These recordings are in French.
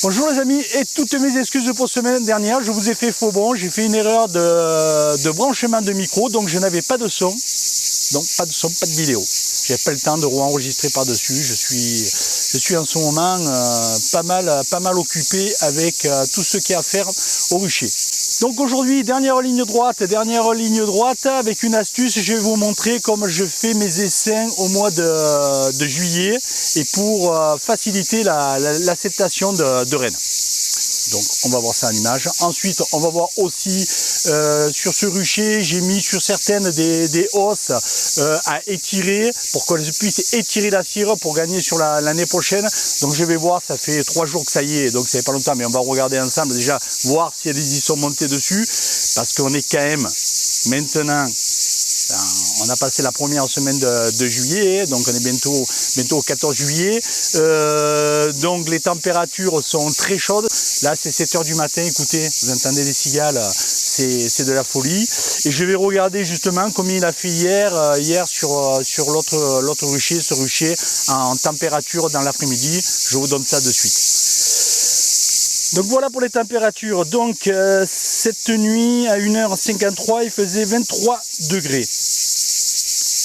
Bonjour les amis et toutes mes excuses pour semaine dernière, je vous ai fait faux bon, j'ai fait une erreur de branchement de micro, donc je n'avais pas de son, pas de vidéo. J'ai pas le temps de enregistrer par-dessus, je suis en ce moment pas mal occupé avec tout ce qu'il y a à faire au rucher. Donc aujourd'hui, dernière ligne droite avec une astuce, je vais vous montrer comment je fais mes essaims au mois de juillet et pour faciliter l'acceptation de rennes. Donc on va voir ça en image. Ensuite on va voir aussi sur ce rucher, j'ai mis sur certaines des hausses à étirer pour qu'elles puissent étirer la cire pour gagner sur l'année prochaine. Donc je vais voir, ça fait 3 jours que ça y est, donc ça fait pas longtemps, mais on va regarder ensemble déjà, voir si elles y sont montées dessus, parce qu'on est quand même maintenant, on a passé la première semaine de juillet, donc on est bientôt au 14 juillet, donc les températures sont très chaudes. Là c'est 7 h du matin, écoutez, vous entendez les cigales, c'est de la folie. Et je vais regarder justement combien il a fait hier sur l'autre rucher, ce rucher en température dans l'après-midi. Je vous donne ça de suite. Donc voilà pour les températures. Donc cette nuit à 1 h 53 il faisait 23 degrés.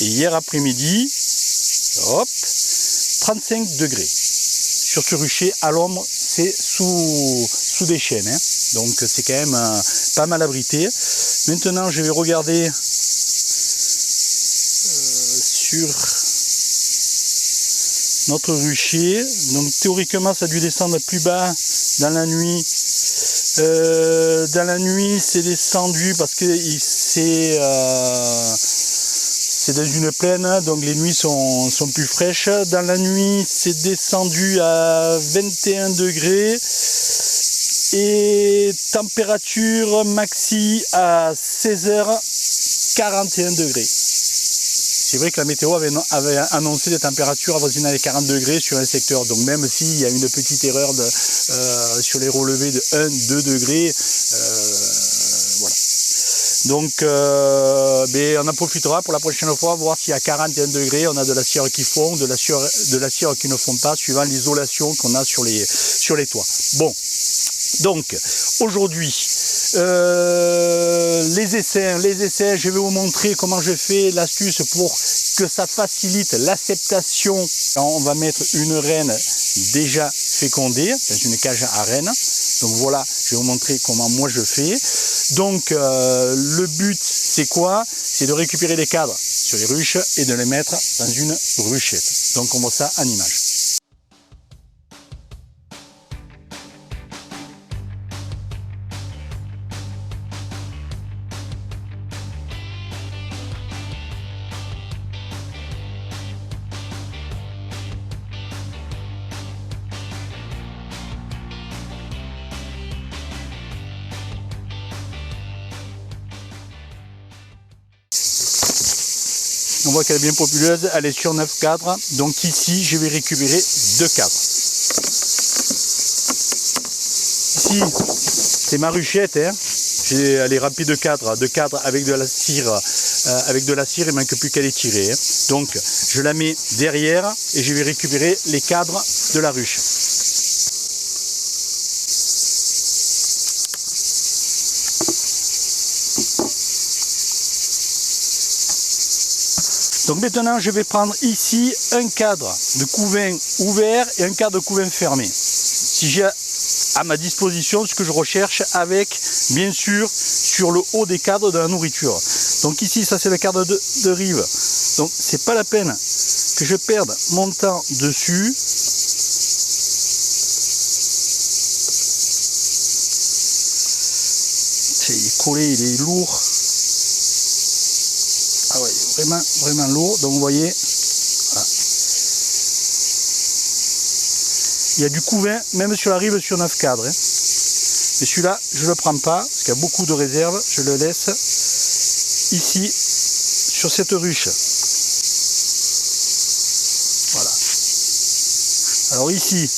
Et hier après-midi, hop, 35 degrés. Sur ce rucher à l'ombre, c'est sous des chênes, hein. Donc c'est quand même pas mal abrité. Maintenant je vais regarder sur notre rucher. Donc théoriquement ça a dû descendre plus bas dans la nuit. Dans la nuit c'est descendu parce que c'est dans une plaine, donc les nuits sont plus fraîches. Dans la nuit, c'est descendu à 21 degrés et température maxi à 16 h 41 degrés. C'est vrai que la météo avait annoncé des températures avoisinant les 40 degrés sur un secteur. Donc même s'il y a une petite erreur sur les relevés de 1-2 degrés, voilà. Donc on en profitera pour la prochaine fois, voir s'il y a 41 degrés, on a de la cire qui fond, de la cire qui ne fond pas, suivant l'isolation qu'on a sur les toits. Bon, donc aujourd'hui, les essais, je vais vous montrer comment je fais l'astuce pour que ça facilite l'acceptation. On va mettre une reine déjà fécondée dans une cage à rennes. Donc voilà, je vais vous montrer comment moi je fais. Donc le but c'est quoi? C'est de récupérer les cadres sur les ruches et de les mettre dans une ruchette. Donc on voit ça en image. On voit qu'elle est bien populeuse, elle est sur 9 cadres. Donc ici, je vais récupérer 2 cadres. Ici, c'est ma ruchette. Hein. Elle est remplie de cadres avec de la cire. Il ne manque plus qu'à les tirer. Hein. Donc, je la mets derrière et je vais récupérer les cadres de la ruche. Donc maintenant je vais prendre ici un cadre de couvain ouvert et un cadre de couvain fermé. Si j'ai à ma disposition ce que je recherche avec, bien sûr, sur le haut des cadres de la nourriture. Donc ici ça c'est le cadre de rive. Donc c'est pas la peine que je perde mon temps dessus. Il est collé, il est lourd. Ah ouais, vraiment lourd. Donc vous voyez, voilà. Il y a du couvain, même sur la rive sur 9 cadres. Hein. Mais celui-là, je ne le prends pas, parce qu'il y a beaucoup de réserves. Je le laisse ici, sur cette ruche. Voilà. Alors ici,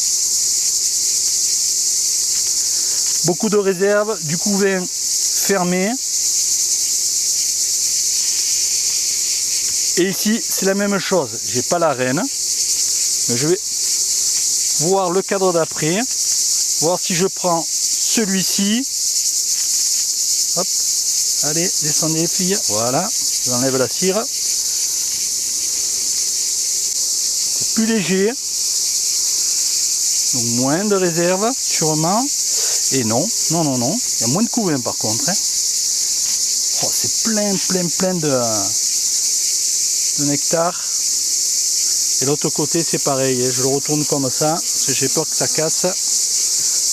beaucoup de réserves, du couvain fermé. Et ici, c'est la même chose. J'ai pas la reine, mais je vais voir le cadre d'après. voir si je prends celui-ci. Hop, allez, descendez les filles. Voilà, j'enlève la cire. C'est plus léger. Donc moins de réserve, sûrement. Et non, non, non, non. Il y a moins de couvain par contre. Hein. Oh, c'est plein de nectar. Et l'autre côté c'est pareil, je le retourne comme ça, parce que j'ai peur que ça casse.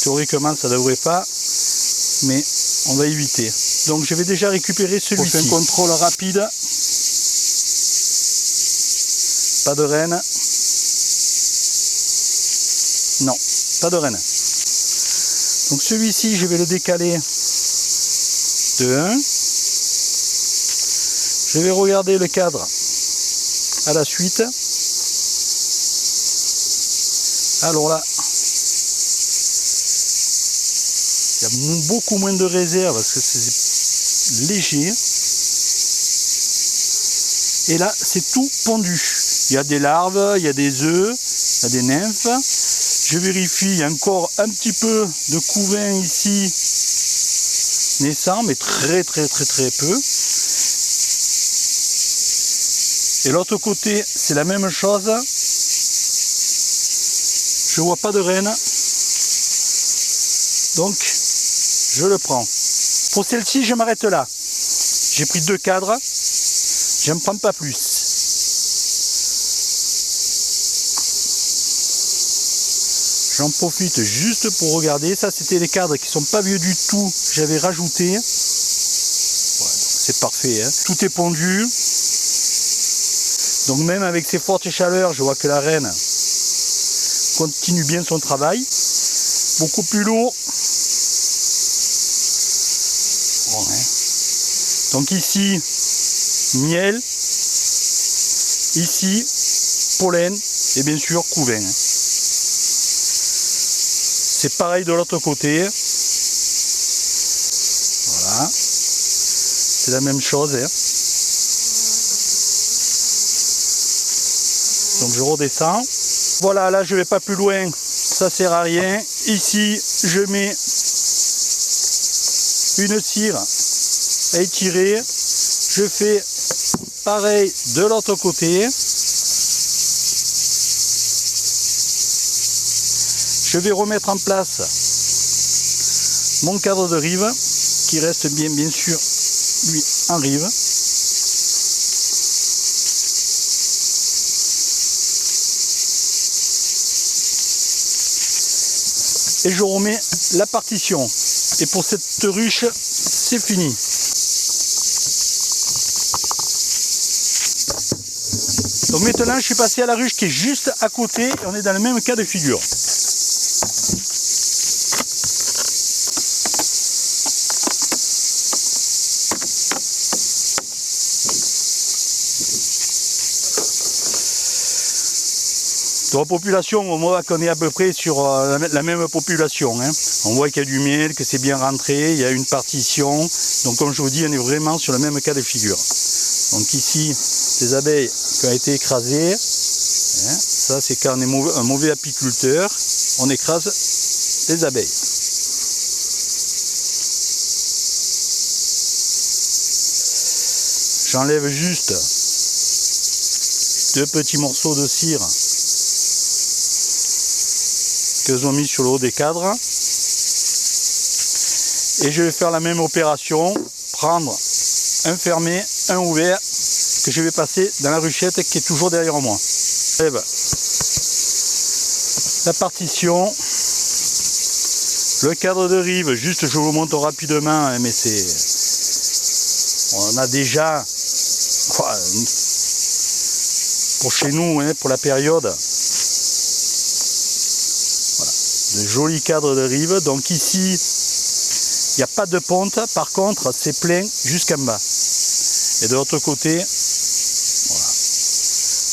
Théoriquement ça ne devrait pas, mais on va éviter. Donc je vais déjà récupérer celui-ci. Un contrôle rapide. Pas de reine. Non, pas de reine. Donc celui-ci je vais le décaler de 1. Je vais regarder le cadre à la suite. Alors là, il y a beaucoup moins de réserve parce que c'est léger. Et là, c'est tout pondu. Il y a des larves, il y a des œufs, il y a des nymphes. Je vérifie, il y a encore un petit peu de couvain ici naissant, mais très peu. Et l'autre côté, c'est la même chose. Je vois pas de reine. Donc, je le prends. Pour celle-ci, je m'arrête là. J'ai pris 2 cadres. Je ne prends pas plus. J'en profite juste pour regarder. Ça, c'était les cadres qui sont pas vieux du tout. J'avais rajouté. Ouais, c'est parfait. Hein. Tout est pondu. Donc même avec ces fortes chaleurs, je vois que la reine continue bien son travail. Beaucoup plus lourd. Bon, hein. Donc ici, miel. Ici, pollen. Et bien sûr, couvain. Hein. C'est pareil de l'autre côté. Voilà. C'est la même chose. Hein. Donc je redescends. Voilà, là je vais pas plus loin, ça sert à rien. Ici je mets une cire à étirer. Je fais pareil de l'autre côté. Je vais remettre en place mon cadre de rive qui reste bien sûr lui en rive. Et je remets la partition. Et pour cette ruche, c'est fini. Donc maintenant, je suis passé à la ruche qui est juste à côté. Et on est dans le même cas de figure. Dans la population, on voit qu'on est à peu près sur la même population. Hein. On voit qu'il y a du miel, que c'est bien rentré, il y a une partition. Donc comme je vous dis, on est vraiment sur le même cas de figure. Donc ici, des abeilles qui ont été écrasées. Hein. Ça, c'est quand on est un mauvais apiculteur, on écrase les abeilles. J'enlève juste 2 petits morceaux de cire qu'elles ont mis sur le haut des cadres. Et je vais faire la même opération, prendre un fermé, un ouvert, que je vais passer dans la ruchette qui est toujours derrière moi. La partition, le cadre de rive, juste je vous montre rapidement, mais c'est... On a déjà, quoi, pour chez nous, hein, pour la période, de jolis cadres de rive. Donc ici, il n'y a pas de ponte. Par contre, c'est plein jusqu'en bas. Et de l'autre côté, voilà,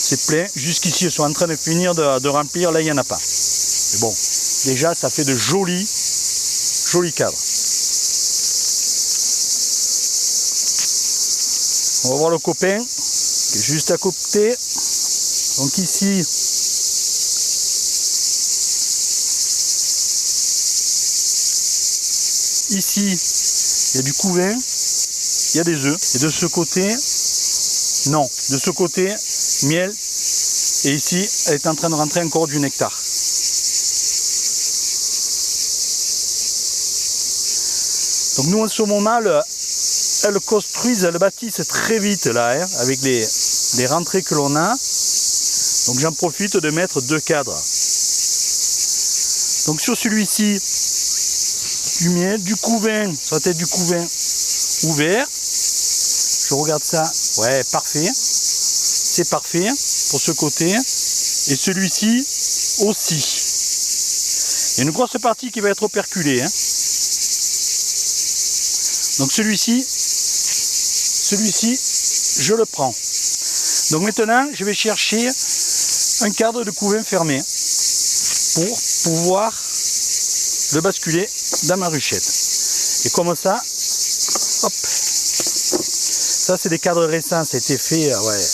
c'est plein. Jusqu'ici, ils sont en train de finir de remplir. Là, il n'y en a pas. Mais bon, déjà, ça fait de jolis cadres. On va voir le copain qui est juste à côté. Donc ici, ici, il y a du couvain, il y a des œufs. Et de ce côté, non. De ce côté, miel. Et ici, elle est en train de rentrer encore du nectar. Donc nous, en ce moment, elles construisent, elles bâtissent très vite là, hein, avec les rentrées que l'on a. Donc j'en profite de mettre 2 cadres. Donc sur celui-ci, du miel, du couvain, ça va être du couvain ouvert. Je regarde ça, ouais, parfait. C'est parfait pour ce côté. Et celui-ci aussi. Il y a une grosse partie qui va être operculée. Hein. Donc celui-ci, je le prends. Donc maintenant, je vais chercher un cadre de couvain fermé pour pouvoir le basculer dans ma ruchette. Et comme ça, hop, ça c'est des cadres récents, ça a été fait, ouais,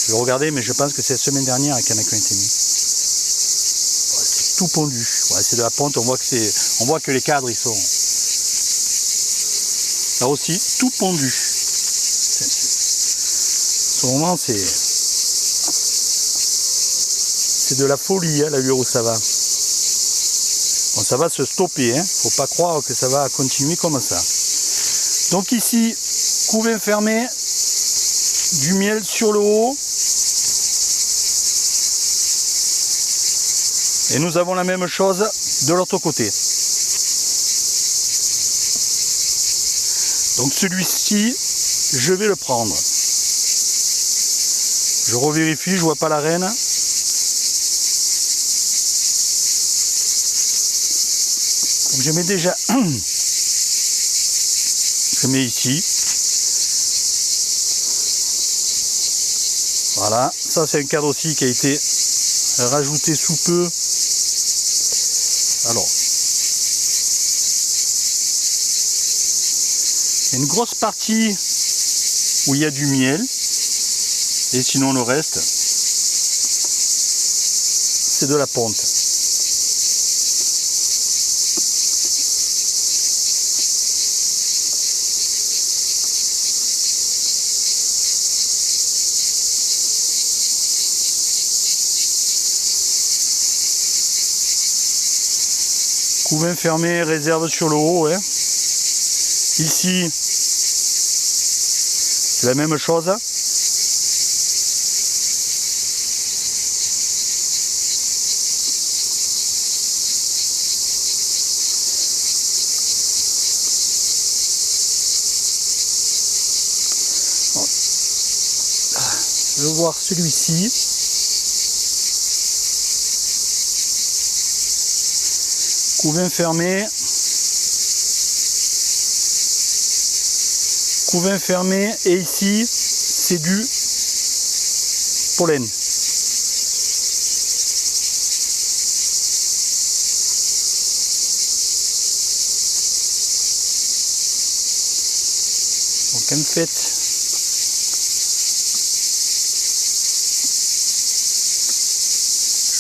je vais regarder, mais je pense que c'est la semaine dernière qu'il y en a qui ont été mis. Ouais, c'est tout pondu, ouais, c'est de la ponte, on voit que les cadres ils sont là aussi tout pondu. En ce moment c'est de la folie, hein, là où ça va. Bon, ça va se stopper, hein. Faut pas croire que ça va continuer comme ça. Donc ici, couvain fermé, du miel sur le haut. Et nous avons la même chose de l'autre côté. Donc celui-ci, je vais le prendre. Je revérifie, je vois pas la reine. Donc je mets déjà, je mets ici. Voilà, ça c'est un cadre aussi qui a été rajouté sous peu. Alors, il y a une grosse partie où il y a du miel, et sinon le reste, c'est de la ponte. Couvain fermé, réserve sur le haut. Hein. Ici, c'est la même chose. Je vais voir celui-ci. Couvain fermé. Couvain fermé. Et ici, c'est du pollen. Donc en fait,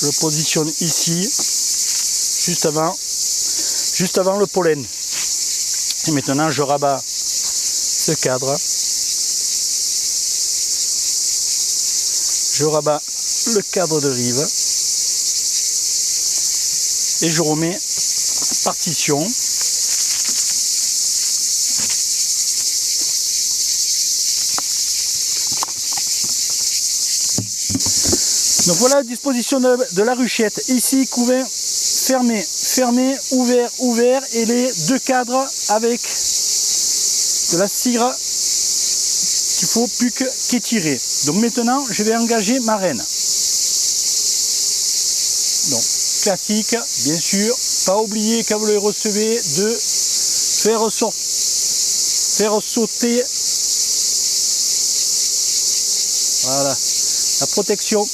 je le positionne ici, juste avant le pollen. Et maintenant je rabats ce cadre. Je rabats le cadre de rive. Et je remets partition. Donc voilà la disposition de la ruchette. Ici, couvain fermé, fermé, ouvert, ouvert, et les 2 cadres avec de la cire qu'il faut plus qu'étirer. Donc maintenant, je vais engager ma reine. Donc classique, bien sûr. Pas oublier quand vous les recevez de faire sauter, voilà, la protection,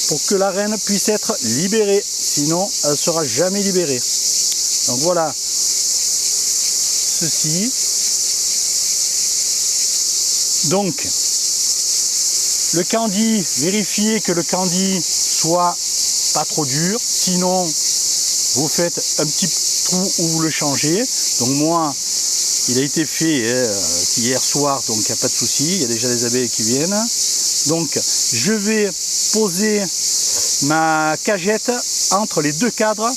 pour que la reine puisse être libérée, sinon elle ne sera jamais libérée. Donc voilà, ceci. Donc le candy, vérifiez que le candy soit pas trop dur, sinon vous faites un petit trou où vous le changez. Donc moi, il a été fait hier soir, donc il n'y a pas de souci, il y a déjà des abeilles qui viennent. Donc je vais poser ma cagette entre les deux cadres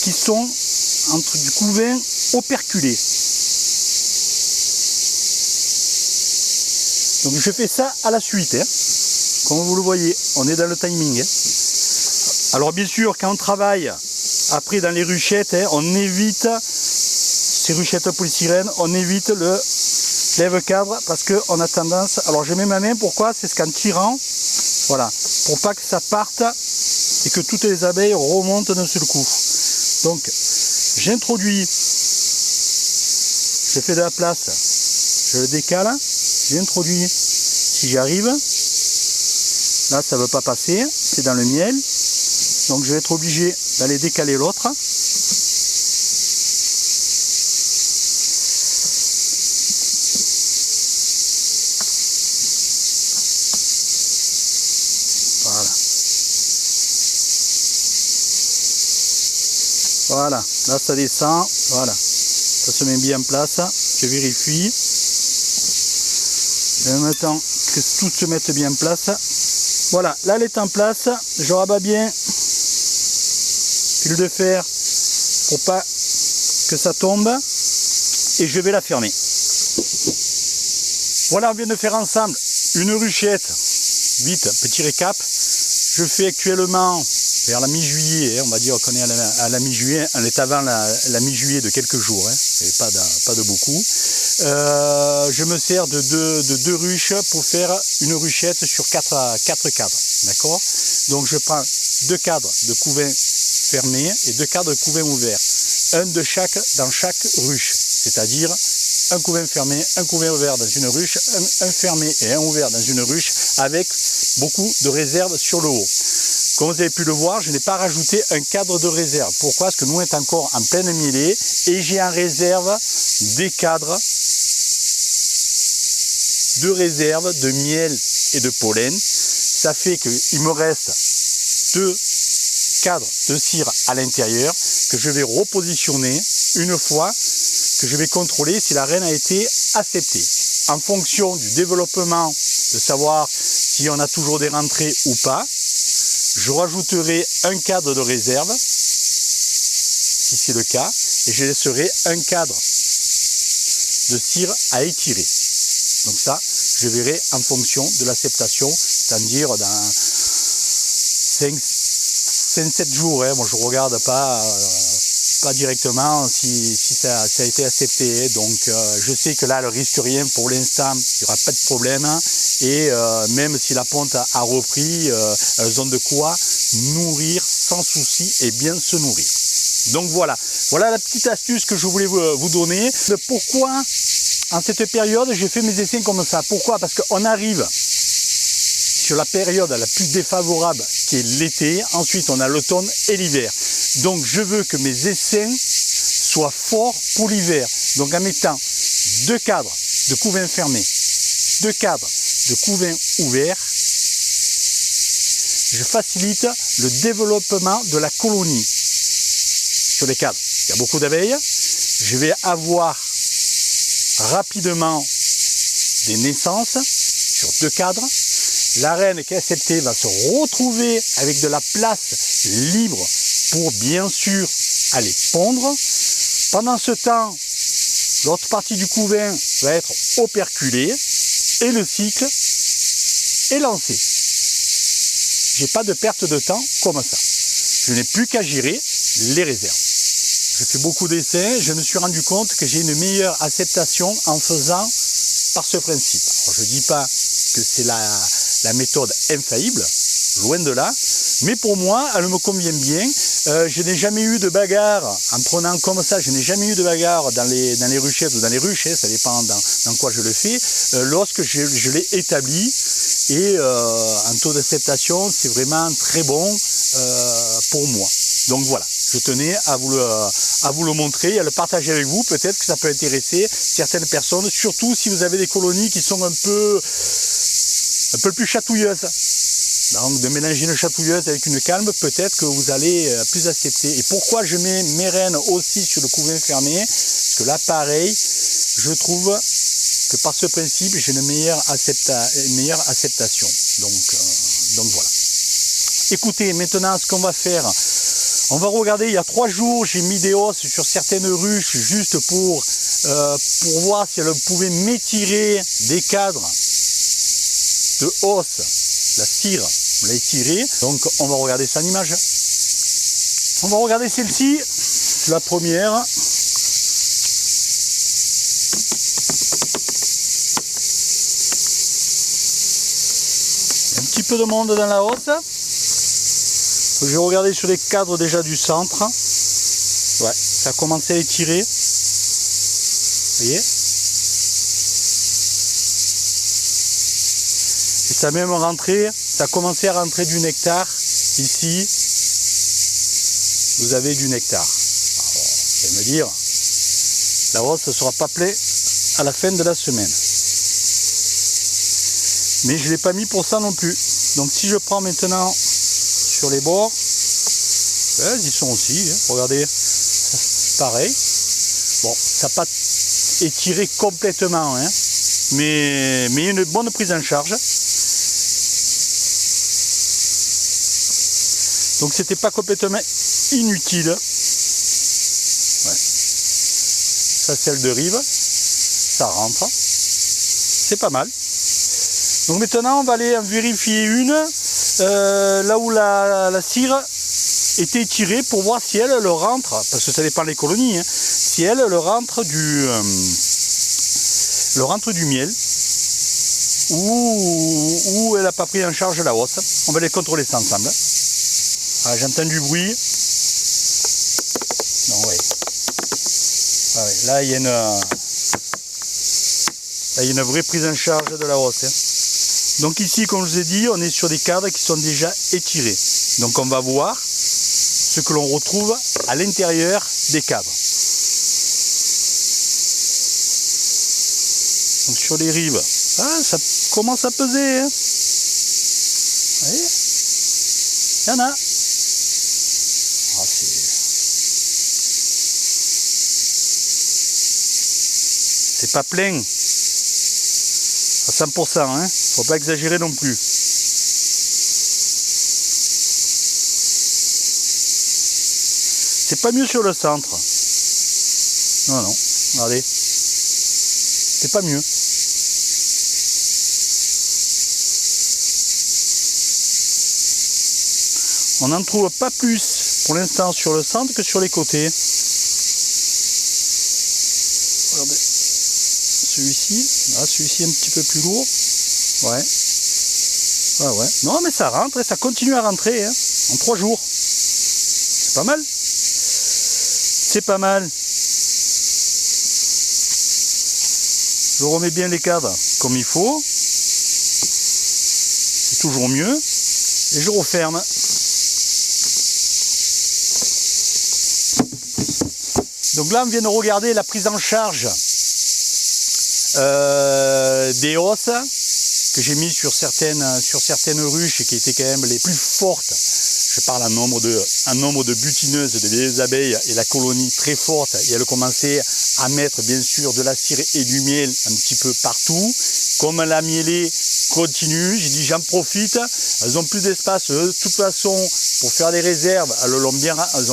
qui sont entre du couvain operculé. Donc je fais ça à la suite, hein. Comme vous le voyez, on est dans le timing, hein. Alors bien sûr, quand on travaille après dans les ruchettes, hein, on évite ces ruchettes polystyrène, on évite le lève-cadre parce qu'on a tendance, alors je mets ma main, pourquoi? C'est qu'en tirant, voilà, pour pas que ça parte et que toutes les abeilles remontent d'un seul coup. Donc j'introduis, je fais de la place, je le décale, j'introduis, si j'y arrive, là ça ne veut pas passer, c'est dans le miel, donc je vais être obligé d'aller décaler l'autre. Voilà. Voilà, là ça descend, voilà, ça se met bien en place, je vérifie. Et en même temps que tout se mette bien en place. Voilà, là elle est en place, je rabats bien, fil de fer pour pas que ça tombe et je vais la fermer. Voilà, on vient de faire ensemble une ruchette. Vite, petit récap, je fais actuellement vers la mi-juillet, on va dire qu'on est à la mi-juillet, on est avant la mi-juillet de quelques jours, hein, et pas de beaucoup. Je me sers de deux ruches pour faire une ruchette sur 4 cadres, d'accord? Donc je prends 2 cadres de couvain fermés et 2 cadres de couvain ouverts, un de chaque dans chaque ruche, c'est-à-dire un couvain fermé, un couvain ouvert dans une ruche, un fermé et un ouvert dans une ruche avec beaucoup de réserve sur le haut. Comme vous avez pu le voir, je n'ai pas rajouté un cadre de réserve. Pourquoi? Parce que nous on est encore en pleine mielée et j'ai en réserve des cadres de réserve de miel et de pollen. Ça fait qu'il me reste 2 cadres de cire à l'intérieur que je vais repositionner une fois que je vais contrôler si la reine a été acceptée. En fonction du développement, de savoir si on a toujours des rentrées ou pas, je rajouterai un cadre de réserve, si c'est le cas, et je laisserai un cadre de cire à étirer. Donc ça, je verrai en fonction de l'acceptation, c'est-à-dire dans 5-7 jours. Hein. Moi, je ne regarde pas directement si ça a été accepté. Donc je sais que là, elle risque rien pour l'instant, il n'y aura pas de problème. Et même si la ponte a repris, elles ont de quoi nourrir sans souci et bien se nourrir. Donc voilà la petite astuce que je voulais vous donner. Pourquoi en cette période j'ai fait mes essais comme ça? Pourquoi? Parce qu'on arrive sur la période la plus défavorable qui est l'été, ensuite on a l'automne et l'hiver. Donc je veux que mes essais soient forts pour l'hiver. Donc en mettant 2 cadres de couvain fermé, 2 cadres de couvain ouvert, je facilite le développement de la colonie sur les cadres. Il y a beaucoup d'abeilles, je vais avoir rapidement des naissances sur 2 cadres. La reine qui est acceptée va se retrouver avec de la place libre pour bien sûr aller pondre. Pendant ce temps, l'autre partie du couvain va être operculée et le cycle est lancé. J'ai pas de perte de temps comme ça. Je n'ai plus qu'à gérer les réserves. Je fais beaucoup d'essais, je me suis rendu compte que j'ai une meilleure acceptation en faisant par ce principe. Alors, je ne dis pas que c'est la méthode infaillible, loin de là, mais pour moi, elle me convient bien. Je n'ai jamais eu de bagarre en prenant comme ça, je n'ai jamais eu de bagarre dans les ruchettes ou dans les ruches, ça dépend dans quoi je le fais, lorsque je l'ai établi. Et en taux d'acceptation, c'est vraiment très bon pour moi. Donc voilà, je tenais à vous le montrer et à le partager avec vous. Peut-être que ça peut intéresser certaines personnes, surtout si vous avez des colonies qui sont un peu plus chatouilleuses. Donc de mélanger une chatouilleuse avec une calme, peut-être que vous allez plus accepter. Et pourquoi je mets mes rennes aussi sur le couvain fermé? Parce que là, pareil, je trouve que par ce principe, j'ai une meilleure acceptation. Donc voilà. Écoutez, maintenant, ce qu'on va faire, on va regarder, il y a 3 jours, j'ai mis des hausses sur certaines ruches, juste pour voir si elles pouvaient m'étirer des cadres de hausse. La cire, on l'a étirée. Donc, on va regarder ça en image. On va regarder celle-ci, la première. Un petit peu de monde dans la hausse. Je vais regarder sur les cadres déjà du centre. Ouais, ça a commencé à étirer. Vous voyez? Et ça a même rentré, ça a commencé à rentrer du nectar. Ici, vous avez du nectar. Alors, vous allez me dire, la hausse ne sera pas pleine à la fin de la semaine. Mais je ne l'ai pas mis pour ça non plus. Donc si je prends maintenant sur les bords, ouais, ils sont aussi, hein, regardez, pareil. Bon, ça n'a pas étiré complètement, hein, mais une bonne prise en charge. Donc c'était pas complètement inutile. Ouais. Ça, celle de rive, ça rentre. C'est pas mal. Donc maintenant on va aller en vérifier une là où la cire était étirée pour voir si elle le rentre, parce que ça dépend des colonies, hein, si elle le rentre du miel ou elle n'a pas pris en charge la hausse. On va les contrôler ça ensemble. Ah, j'entends du bruit. Non, ouais. Ah, ouais. Là il y a une vraie prise en charge de la hausse. Hein. Donc ici, comme je vous ai dit, on est sur des cadres qui sont déjà étirés. Donc on va voir ce que l'on retrouve à l'intérieur des cadres. Donc sur les rives, ah, ça commence à peser. Hein. Vous voyez, il y en a. Ah, c'est pas plein. À 100%, hein. Faut pas exagérer non plus. C'est pas mieux sur le centre. Non, non, regardez. C'est pas mieux. On n'en trouve pas plus pour l'instant sur le centre que sur les côtés. Regardez. Celui-ci, ah, celui-ci un petit peu plus lourd. Ouais. Ah ouais. Non mais ça rentre et ça continue à rentrer hein, en 3 jours. C'est pas mal. C'est pas mal. Je remets bien les cadres comme il faut. C'est toujours mieux. Et je referme. Donc là on vient de regarder la prise en charge des hausses que j'ai mis sur certaines ruches et qui étaient quand même les plus fortes. Je parle un nombre de butineuses, de vieilles abeilles et la colonie très forte. Et elles commençaient à mettre bien sûr de la cire et du miel un petit peu partout. Comme la mielée continue, j'ai dit j'en profite. Elles ont plus d'espace. De toute façon, pour faire des réserves, elles ont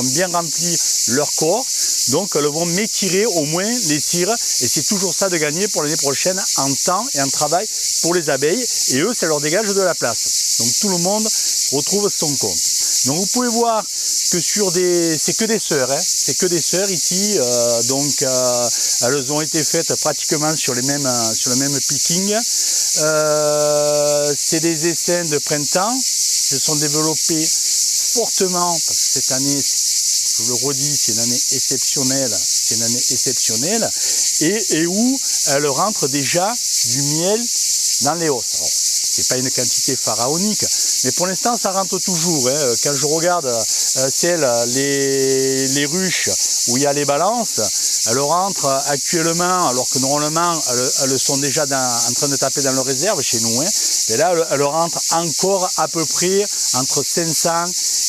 bien rempli leur corps. Donc elles vont m'étirer au moins les cires. Et c'est toujours ça de gagner pour l'année prochaine en temps et en travail pour les abeilles. Et eux, ça leur dégage de la place. Donc tout le monde retrouve son compte. Donc vous pouvez voir que sur c'est que des sœurs, hein. C'est que des sœurs ici, elles ont été faites pratiquement sur le même picking. C'est des essaims de printemps qui se sont développés fortement, parce que cette année, je le redis, c'est une année exceptionnelle, et où elles rentrent déjà du miel dans les hausses. Alors, c'est pas une quantité pharaonique, mais pour l'instant ça rentre toujours. Hein. Quand je regarde les les ruches où il y a les balances, elles rentrent actuellement, alors que normalement elles sont déjà en train de taper dans leur réserve chez nous, hein, mais là elles rentrent encore à peu près entre 500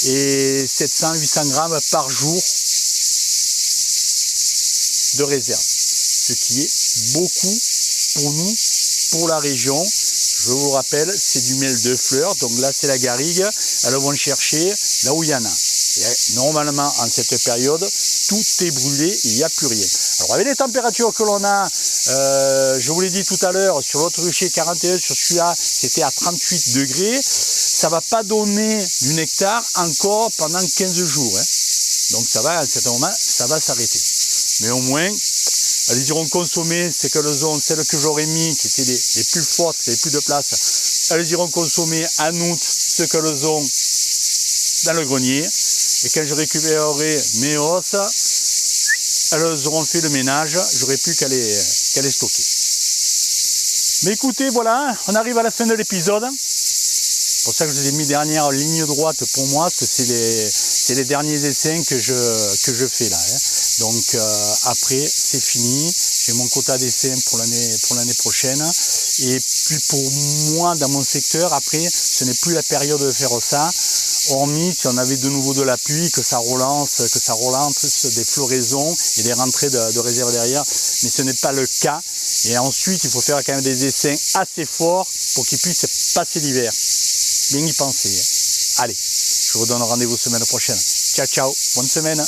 et 700-800 grammes par jour de réserve, ce qui est beaucoup pour nous, pour la région. Je vous rappelle, c'est du miel de fleurs, donc là c'est la garrigue, elles vont chercher là où il y en a. Et normalement, en cette période, tout est brûlé, il n'y a plus rien. Alors avec les températures que l'on a, je vous l'ai dit tout à l'heure, sur l'autre rucher 41, sur celui-là, c'était à 38 degrés, ça ne va pas donner du nectar encore pendant 15 jours. Hein. Donc ça va, à un certain moment, ça va s'arrêter. Mais au moins, elles iront consommer ces qu'elles ont, celles que j'aurais mis, qui étaient les plus fortes, qui n'avaient plus de place, elles iront consommer en août ce qu'elles ont dans le grenier. Et quand je récupérerai mes hausses, elles auront fait le ménage, j'aurai plus qu'à les stocker. Mais écoutez, voilà, on arrive à la fin de l'épisode. C'est pour ça que je vous ai mis dernière ligne droite pour moi, parce que c'est les derniers essais que je fais là. Hein. Donc après, c'est fini. J'ai mon quota d'essais pour l'année prochaine. Et puis pour moi, dans mon secteur, après, ce n'est plus la période de faire ça. Hormis si on avait de nouveau de la pluie, que ça relance des floraisons et des rentrées de réserve derrière. Mais ce n'est pas le cas. Et ensuite, il faut faire quand même des essais assez forts pour qu'ils puissent passer l'hiver. Bien y penser. Allez, je vous donne rendez-vous semaine prochaine. Ciao, ciao, bonne semaine.